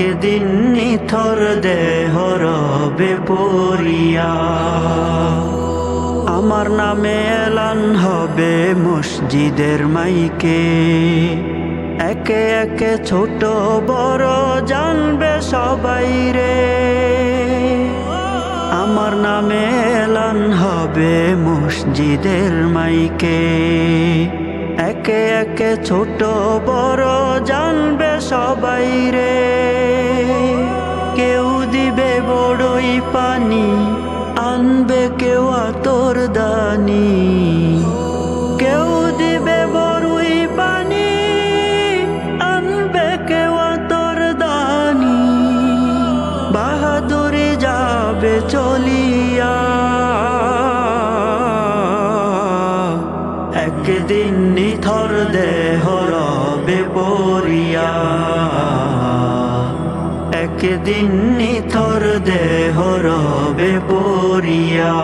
একদিন নিথর দেহ রবে পড়িয়া। আমার নামে এলান হবে মসজিদের মাইকে, একে একে ছোট বড় জানবে সবাই রে। আমার নামে এলান হবে মসজিদের মাইকে, একে একে ছোট বড় জানবে সবাই রে। কেউ দিবে বড়ই পানি, আনবে কেউ আতর দানি। কেউ দিবে বড়ই পানি, আনবে কেউ আতর দানি। বাহাদুরি যাবে চলিয়া, একদিন নিথর দেহ রবে পড়িয়া। একদিন নিথর দেহ রবে পড়িয়া।